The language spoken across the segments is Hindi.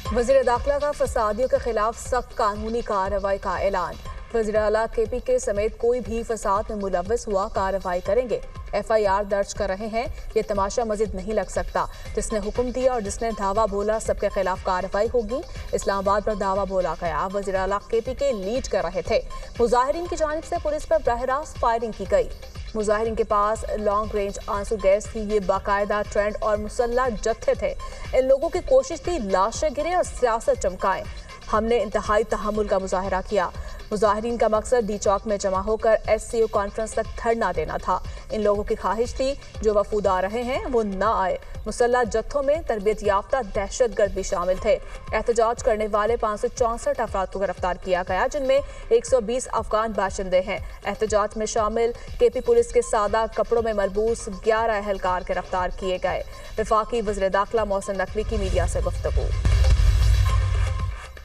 वज़ीर दाखिला का फसादियों के खिलाफ सख्त कानूनी कार्रवाई का ऐलान। वज़ीर आला KPK समेत कोई भी फसाद में मुलव्वस हुआ कार्रवाई करेंगे। FIR दर्ज कर रहे हैं। ये तमाशा मजीद नहीं लग सकता। जिसने हुक्म दिया और जिसने धावा बोला सबके खिलाफ कार्रवाई होगी। इस्लामाबाद पर धावा बोला गया। वज़ीर आला KPK लीड कर रहे थे। मुजाहिरीन की जानिब से पुलिस पर बराह रास्त फायरिंग की गई। मुजाहिरीन के पास लॉन्ग रेंज आंसू गैस थी। ये बाकायदा ट्रेंड और मुसल्ला जत्थे थे। इन लोगों की कोशिश थी लाशें गिरे और सियासत चमकाएं। हमने इंतहाई तहम्मुल का मुजाहरा किया। मुजाहिरीन का मकसद डी चौक में जमा होकर SCO कॉन्फ्रेंस तक धरना देना था। इन लोगों की ख्वाहिश थी जो वफूद आ रहे हैं वो ना आए। मुसल्ला जत्थों में तरबियत याफ्ता दहशतगर्द भी शामिल थे। एहतजाज करने वाले 564 अफराद को गिरफ्तार किया गया, जिनमें 120 अफगान बाशिंदे हैं। एहतजाज में शामिल KP पुलिस के सादा कपड़ों में मलबूस 11 अहलकार गिरफ्तार किए गए। वफाकी वज़ीर दाखिला मोहसिन नकवी की मीडिया से गुफ्तगू।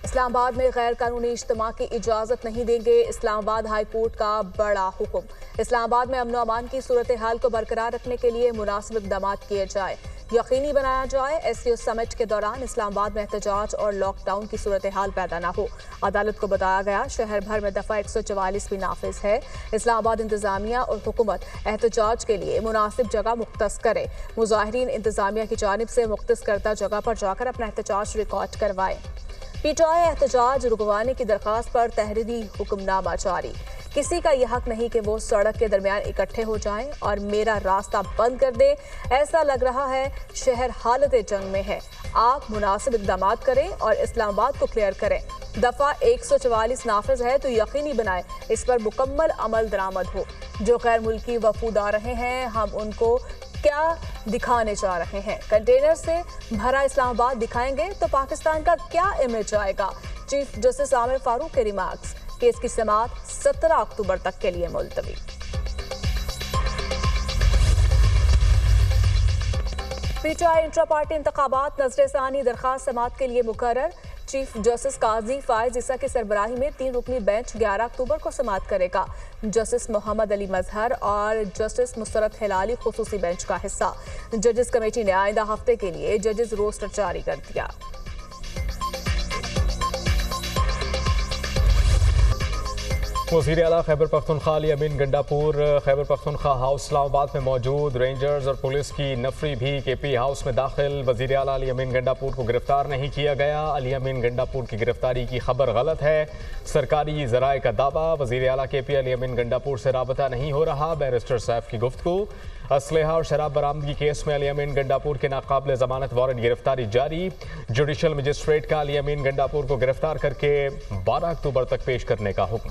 इस्लामाबाद में गैर कानूनी इज्तिमा की इजाज़त नहीं देंगे। इस्लामाबाद हाई कोर्ट का बड़ा हुक्म। इस्लामाबाद में अमन अमान की सूरत हाल को बरकरार रखने के लिए मुनासिब इक़दाम किए जाए, यकीनी बनाया जाए SCO समिट के दौरान इस्लामाबाद में एहतजाज और लॉकडाउन की सूरत हाल पैदा न हो। अदालत को बताया गया शहर भर में दफ़ा 144 भी नाफिज है। इस्लामाबाद इंतजामिया और हुकूमत एहतजाज के लिए मुनासिब जगह मुख्तस करे। मुजाहिरीन इंतजामिया की जानिब से मुख्तस करदा जगह पर जाकर अपना एहतजाज रिकॉर्ड करवाएं। PTI एहतजाज रुकवाने की दरख्वास्त पर तहरीरी हुक्मनामा जारी। किसी का यह हक नहीं कि वो सड़क के दरमियान इकट्ठे हो जाएं और मेरा रास्ता बंद कर दे। ऐसा लग रहा है शहर हालत जंग में है। आप मुनासिब इक़दाम करें और इस्लामाबाद को क्लियर करें। दफ़ा 144 नाफिज है तो यकीनी बनाएं इस पर मुकम्मल अमल दरामद हो। जो गैर मुल्की वफूद आ रहे हैं हम उनको क्या दिखाने जा रहे हैं? कंटेनर से भरा इस्लामाबाद दिखाएंगे तो पाकिस्तान का क्या इमेज आएगा? चीफ जस्टिस आमिर फारूक के रिमार्क्स। केस की समाअत 17 अक्टूबर तक के लिए मुलतवी। PTI इंट्रा पार्टी इंतखाबात नजरसानी दरखास्त समाअत के लिए मुकर्रर। चीफ जस्टिस काजी फायज ईसा की सरबराही में 3 रुकनी बेंच 11 अक्टूबर को समाअत करेगा। जस्टिस मोहम्मद अली मजहर और जस्टिस मुसरत हिलाली खुसूसी बेंच का हिस्सा। जजेस कमेटी ने आइंदा हफ्ते के लिए जजेस रोस्टर जारी कर दिया। वज़ीर आला खैबर पख्तूनख्वा अली अमीन गंडापुर खैबर पख्तूनख्वा हाउस इस्लामाबाद में मौजूद। रेंजर्स और पुलिस की नफरी भी KP हाउस में दाखिल। वज़ीर आला अली अमीन गंडापुर को गिरफ्तार नहीं किया गया। अली अमीन गंडापुर की गिरफ्तारी की खबर गलत है, सरकारी ज़राए का दावा। वज़ीर आला KP अली अमीन गंडापुर से राबता नहीं हो रहा, बैरिस्टर सैफ की गुफ्तगू। असलहा और शराब बरामदगी केस में अली अमीन गंडापुर के नाकाबिल ज़मानत वारंट गिरफ्तारी जारी। जुडिशल मजिस्ट्रेट का अली अमीन गंडापुर को गिरफ्तार करके 12 अक्टूबर तक पेश करने का हुक्म।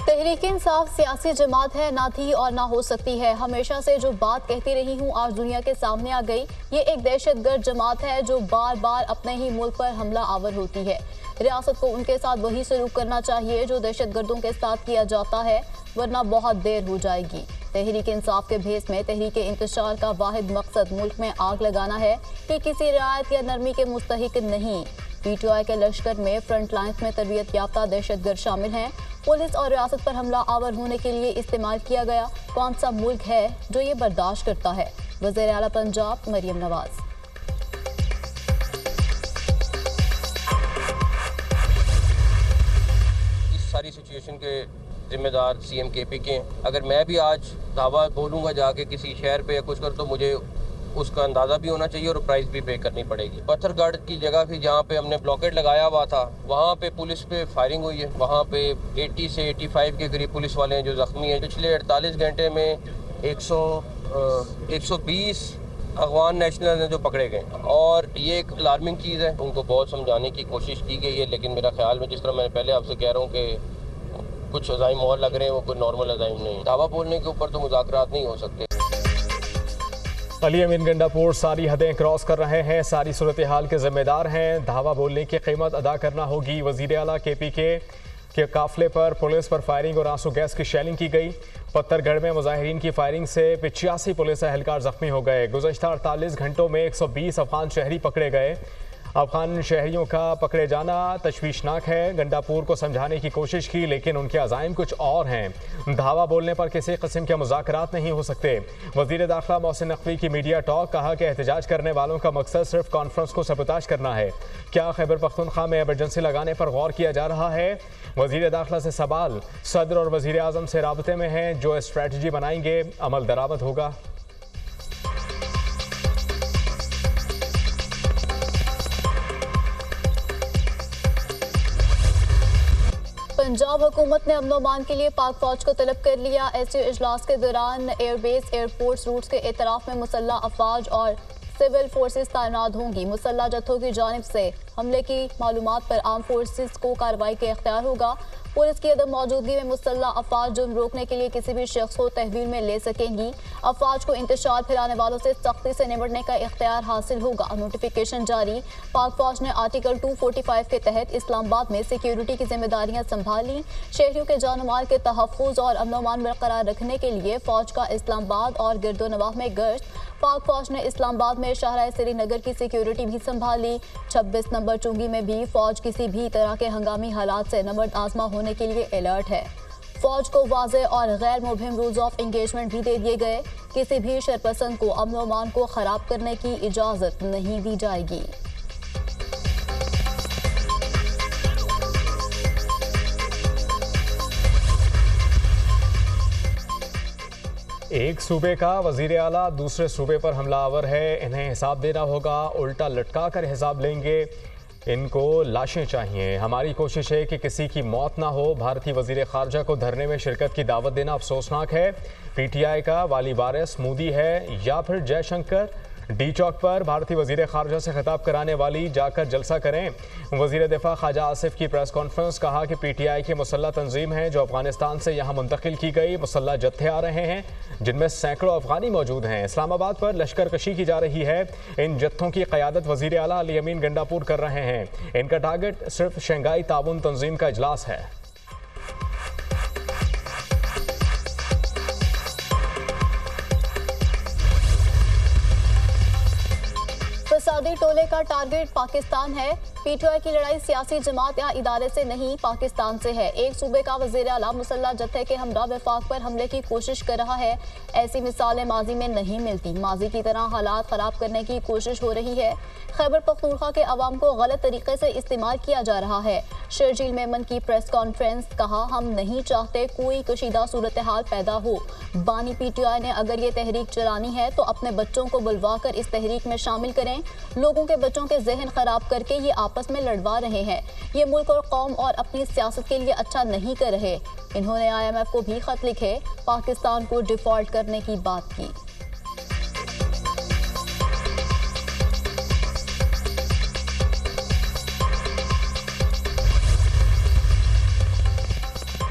तहरीक इंसाफ सियासी जमात है, ना थी और ना हो सकती है। हमेशा से जो बात कहती रही हूँ आज दुनिया के सामने आ गई। ये एक दहशतगर्द जमात है जो बार बार अपने ही मुल्क पर हमला आवर होती है। रियासत को उनके साथ वही सलूक करना चाहिए जो दहशतगर्दों के साथ किया जाता है, वरना बहुत देर हो जाएगी। तहरीक इंसाफ के भेस में तहरीक इंतशार का वाहिद मकसद मुल्क में आग लगाना है कि किसी रियायत या नरमी के मुस्तहिक नहीं। PTI के लश्कर में फ्रंट लाइन्स में तरबियत याफ्ता दहशतगर्द शामिल हैं। पुलिस और रियासत पर हमला आवर होने के लिए इस्तेमाल किया गया कौन सा मुल्क है जो ये बर्दाश्त करता है? वज़ीर आला पंजाब मरियम नवाज। इस सारी सिचुएशन के जिम्मेदार CM KP के हैं। अगर मैं भी आज दावा बोलूँगा जाके किसी शहर पे या कुछ कर, तो मुझे उसका अंदाज़ा भी होना चाहिए और प्राइस भी पे करनी पड़ेगी। पत्थरगढ़ की जगह भी जहाँ पे हमने ब्लॉकेट लगाया हुआ था, वहाँ पे पुलिस पे फायरिंग हुई है। वहाँ पे 80 से 85 के करीब पुलिस वाले हैं जो ज़ख्मी हैं। पिछले 48 घंटे में 120 अफगान नेशनल हैं जो पकड़े गए और ये एक अलार्मिंग चीज़ है। उनको बहुत समझाने की कोशिश की गई है, लेकिन मेरा ख्याल में जिस तरह मैंने पहले आपसे कह रहा हूँ कि कुछ अज़ाइम और लग रहे हैं, वो कोई नॉर्मल अज़ाइम नहीं। दावा बोलने के ऊपर तो मुज़ाकरात नहीं हो सकते। अली अमीन गंडापुर सारी हदें क्रॉस कर रहे हैं, सारी सूरत हाल के जिम्मेदार हैं। धावा बोलने की कीमत अदा करना होगी। वज़ीर आला KP के काफिले पर पुलिस पर फायरिंग और आंसू गैस की शेलिंग की गई। पत्थरगढ़ में मुजाहिरीन की फायरिंग से 85 पुलिस एहलकार जख्मी हो गए। गुज़श्ता 48 घंटों में 120 अफगान शहरी पकड़े गए। अफगान शहरियों का पकड़े जाना तशवीशनाक है। गंडापुर को समझाने की कोशिश की लेकिन उनके अज़ाइम कुछ और हैं। धावा बोलने पर किसी किस्म के मुज़ाकरात नहीं हो सकते। वज़ीर दाखिला मोहसिन नकवी की मीडिया टॉक, कहा कि एहतजाज करने वालों का मकसद सिर्फ कॉन्फ्रेंस को सबूताज करना है। क्या खैबर पख्तूनख्वा में एमरजेंसी लगाने पर गौर किया जा रहा है? वज़ीर दाखिला से सवाल, सदर और वज़ीर आज़म से राबते में हैं, जो स्ट्रेटजी बनाएंगे अमल दरामद होगा। पंजाब हुकूमत ने अमन अमान के लिए पाक फौज को तलब कर लिया। एसयू इजलास के दौरान एयरबेस एयरपोर्ट्स रूट्स के एतराफ में मुसल्ह अफवाज और सिविल फोर्सेस तैनात होंगी। मुसल्ह जत्थों की जानिब से हमले की मालूमात पर आर्म फोर्सेस को कार्रवाई का इख्तियार होगा। पुलिस की अदम मौजूदगी में मुसल्ह अफवाज जुर्म रोकने के लिए किसी भी शख्स को तहवील में ले सकेंगी। अफवाज को इंतशार फैलाने वालों से सख्ती से निपटने का इख्तियार हासिल होगा। नोटिफिकेशन जारी। पाक फौज ने आर्टिकल 245 के तहत इस्लामाबाद में सिक्योरिटी की जिम्मेदारियां संभाली। शहरियों के जान माल के तहफ़्फ़ुज़ और अमन अमान बरकरार रखने के लिए फौज का इस्लामाबाद और गिरदो नवाह में गश्त। पाक फौज ने इस्लामाबाद में शहर श्रीनगर की सिक्योरिटी भी संभाली। 26 नंबर चुंगी में भी फौज किसी भी तरह के हंगामी हालात से नमर्द आजमा होने के लिए अलर्ट है। फौज को वाज़े और गैर मुबहिम रूल्स ऑफ एंगेजमेंट भी दे दिए गए। किसी भी शरपसंद को अमन व अमान को खराब करने की इजाज़त नहीं दी जाएगी। एक सूबे का वजीर आला दूसरे सूबे पर हमलावर है, इन्हें हिसाब देना होगा, उल्टा लटका कर हिसाब लेंगे, इनको लाशें चाहिए। हमारी कोशिश है कि किसी की मौत ना हो। भारतीय वजीर खारजा को धरने में शिरकत की दावत देना अफसोसनाक है। पीटीआई का वाली वारिस मोदी है या फिर जयशंकर? डी चौक पर भारतीय वजीर खारजा से खिताब कराने वाली जाकर जलसा करें। वजीर दिफा ख्वाजा आसिफ की प्रेस कॉन्फ्रेंस, कहा कि पीटीआई की मुसल्ह तंजीम है जो अफगानिस्तान से यहाँ मुंतकिल की गई। मुसल्ह जत्थे आ रहे हैं जिनमें सैकड़ों अफगानी मौजूद हैं। इस्लामाबाद पर लश्कर कशी की जा रही है। इन जत्थों की क़यादत वजीर आला अली अमीन गंडापुर कर रहे हैं। इनका टारगेट सिर्फ शंघाई ताउन तंजीम का इजलास है। फसादी टोले का टारगेट पाकिस्तान है। पीटीआई की लड़ाई सियासी जमात या इदारे से नहीं, पाकिस्तान से है। एक सूबे का वज़ीर आला मुसल्ह जत्थे के हमरा वफाक पर हमले की कोशिश कर रहा है। ऐसी मिसालें माजी में नहीं मिलती। माजी की तरह हालात ख़राब करने की कोशिश हो रही है। खैबर पख्तूनख्वा के अवाम को गलत तरीके से इस्तेमाल किया जा रहा है। शर्जील मेमन की प्रेस कॉन्फ्रेंस, कहा हम नहीं चाहते कोई कशीदा सूरत हाल पैदा हो। बानी पीटीआई ने अगर ये तहरीक चलानी है तो अपने बच्चों को बुलवा कर इस तहरीक में शामिल करें। लोगों के बच्चों के जहन खराब करके ये आपस में लड़वा रहे हैं। ये मुल्क और कौम और अपनी सियासत के लिए अच्छा नहीं कर रहे। इन्होंने IMF को भी खत लिखे, पाकिस्तान को डिफॉल्ट करने की बात की।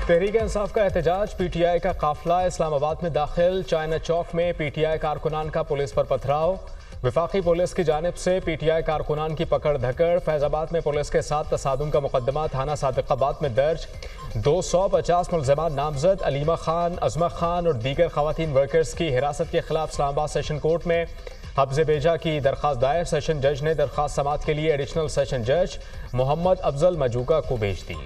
तहरीक इंसाफ का एहतजाज, पीटीआई का काफिला इस्लामाबाद में दाखिल। चाइना चौक में पीटीआई कारकुनान का पुलिस पर पथराव। वफाकी पुलिस की जानिब से पीटीआई कारकुनान की पकड़ धकड़। फैजाबाद में पुलिस के साथ तसादुम का मुकदमा थाना सादिकाबाद में दर्ज। 250 मुलज़िमात नामजद। अलीमा खान, अज़मा खान और दीगर खवातीन वर्कर्स की हिरासत के खिलाफ इस्लामाबाद सेशन कोर्ट में हब्ज़े बेजा की दरख्वास्त दायर। सेशन जज ने दरख्वास्त समाअत के लिए एडिशनल सेशन जज मोहम्मद अफजल मजूका को भेज दी।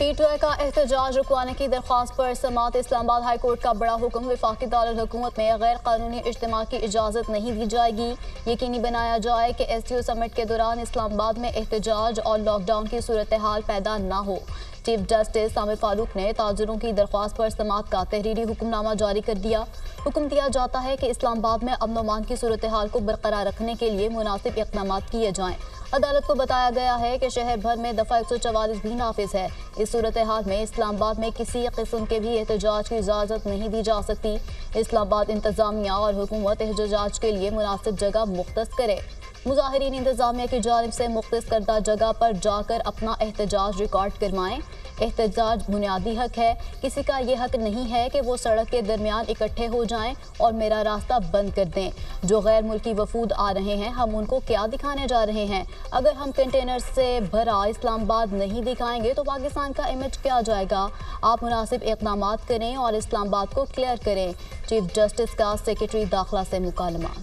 पीटीआई का एहतजाज रुकवाने की दरख्वास्त पर समाअत। इस्लामाबाद हाई कोर्ट का बड़ा हुक्म, वफाकी दारुल हुकूमत में गैर कानूनी इज्तिमा की इजाज़त नहीं दी जाएगी। यकीनी बनाया जाए कि SU समिट के दौरान इस्लामाबाद में एहतजाज और लॉकडाउन की सूरत हाल पैदा न हो। चीफ जस्टिस सामिर फारूक ने ताजरों की दरख्वास्त पर समाअत का तहरीरी हुक्मनामा जारी कर दिया। हुक्म दिया जाता है कि इस्लामाबाद में अमन अमान की सूरत हाल को बरकरार रखने के लिए मुनासिब इक़दाम किए जाएँ। अदालत को बताया गया है कि शहर भर में दफ़ा 144 भी नाफिज है। इस सूरत हाल में इस्लामाबाद में किसी किस्म के भी एहतजाज की इजाज़त नहीं दी जा सकती। इस्लामाबाद इंतज़ामिया और हुकूमत एहतजाज के लिए मुनासिब जगह मुख्तस करे। मुजाहिरीन इंतज़ामिया की जानिब से मुख्तस करदा जगह पर जाकर अपना एहतजाज रिकॉर्ड करवाएं। एहतजाज बुनियादी हक है। किसी का ये हक नहीं है कि वो सड़क के दरमियान इकट्ठे हो जाएं और मेरा रास्ता बंद कर दें। जो गैर मुल्की वफूद आ रहे हैं, हम उनको क्या दिखाने जा रहे हैं? अगर हम कंटेनर से भरा इस्लामाबाद नहीं दिखाएंगे तो पाकिस्तान का इमेज क्या जाएगा? आप मुनासिब इक़दाम करें और इस्लामाबाद को क्लियर करें। चीफ जस्टिस का सेक्रेटरी दाखिला से मुकालमा।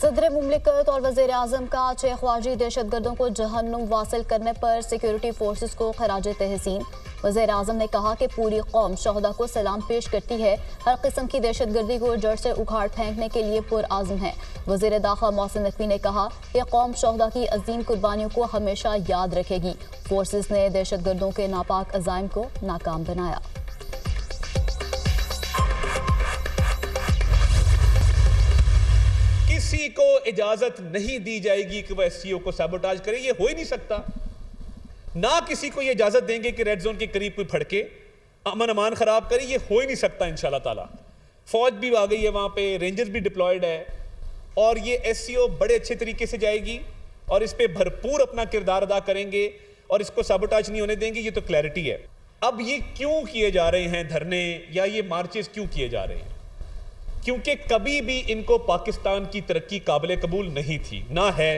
सदर मुमलिकत और वज़ीर आज़म का 6 ख्वाजी दहशतगर्दों को जहन्नुम वासिल करने पर सिक्योरिटी फोर्सेस को खराज तहसीन। वज़ीर आज़म ने कहा कि पूरी कौम शहदा को सलाम पेश करती है, हर किस्म की दहशतगर्दी को जड़ से उखाड़ फेंकने के लिए पुरआज़म है। वज़ीर दाखिला मोहसिन नकवी ने कहा कि कौम शहदा की अजीम कुर्बानियों को हमेशा याद रखेगी। फोर्सेस ने दहशतगर्दों के नापाक अज़ाइम को नाकाम बनाया। किसी को इजाजत नहीं दी जाएगी कि वह एससीओ को सैबोटाज करे, ये हो ही नहीं सकता। ना किसी को ये इजाजत देंगे कि रेड जोन के करीब कोई फड़के अमन अमान खराब करे, ये हो ही नहीं सकता इंशाल्लाह ताला। फौज भी आ गई है वहां पे, रेंजर्स भी डिप्लॉयड है और ये एससीओ बड़े अच्छे तरीके से जाएगी और इस पे भरपूर अपना किरदार अदा करेंगे और इसको सैबोटाज नहीं होने देंगे। ये तो क्लैरिटी है। अब ये क्यों किए जा रहे हैं धरने या ये मार्चेस क्यों किए जा रहे हैं? क्योंकि कभी भी इनको पाकिस्तान की तरक्की काबिल कबूल नहीं थी, ना है।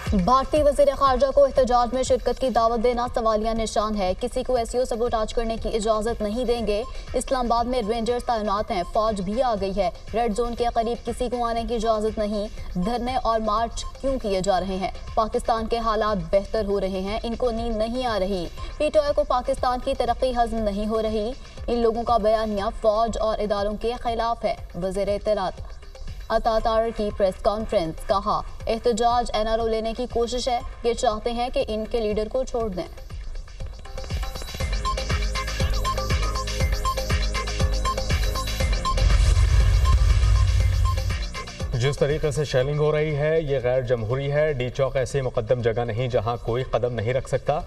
भारतीय वज़ीर ख़ारजा को एहतजाज में शिरकत की दावत देना सवालिया निशान है। किसी को एससीओ सबोटाज करने की इजाज़त नहीं देंगे। इस्लामाबाद में रेंजर्स तैनात हैं, फौज भी आ गई है। रेड जोन के करीब किसी को आने की इजाज़त नहीं। धरने और मार्च क्यों किए जा रहे हैं? पाकिस्तान के हालात बेहतर हो रहे हैं, इनको नींद नहीं आ रही। पीटीआई को पाकिस्तान की तरक्की हज़म नहीं हो रही। इन लोगों का बयानिया फौज और इदारों के खिलाफ है। वज़ीर इत्तलात अतातार की प्रेस कॉन्फ्रेंस, कहा एहतजाज एनआरओ लेने की कोशिश है। ये चाहते हैं कि इनके लीडर को छोड़ दें। जिस तरीके से शेलिंग हो रही है ये गैर जमहूरी है। डी चौक ऐसी मुकद्दम जगह नहीं जहां कोई कदम नहीं रख सकता।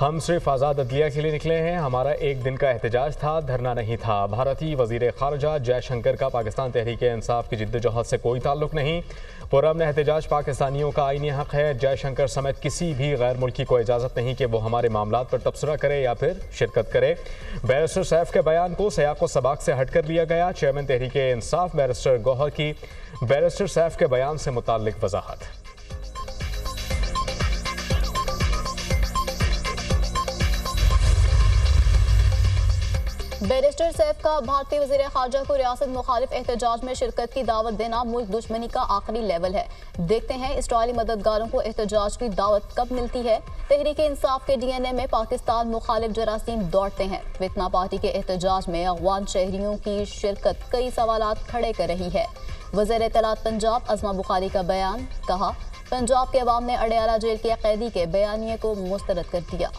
हम सिर्फ आज़ाद अदलिया के लिए निकले हैं। हमारा एक दिन का एहतजाज था, धरना नहीं था। भारतीय वज़ीर ख़ारजा जयशंकर का पाकिस्तान तहरीक इंसाफ की जिद्दोजहद से कोई ताल्लुक नहीं। पुरअमन एहतजाज पाकिस्तानियों का आईनी हक़ है। जयशंकर समेत किसी भी गैर मुल्की को इजाज़त नहीं कि वो हमारे मामलात पर तबसरा करे या फिर शिरकत करे। बैरिस्टर सैफ के बयान को सियाक़ो सबाक़ से हट कर लिया गया। चेयरमैन तहरीक इंसाफ बैरिस्टर गौहर की बैरिस्टर सैफ के बयान से मुताल्लिक वजाहत। बैरिस्टर सैफ का भारतीय वज़ीर ख़ारजा को रियासत मुखालिफ एहतजाज में शिरकत की दावत देना मुल्क दुश्मनी का आखिरी लेवल है। देखते हैं इसराइली मददगारों को एहतजाज की दावत कब मिलती है। तहरीक इंसाफ के डीएनए में पाकिस्तान मुखालिफ जरासीम दौड़ते हैं। वितना पार्टी के एहतजाज में अफ़गान शहरियों की शिरकत कई सवालात खड़े कर रही है। वज़ीर इत्तलात पंजाब अज़मा बुखारी का बयान, कहा पंजाब के अवाम ने अडयाला जेल के कैदी के बयानिए को मुस्तरद कर दिया।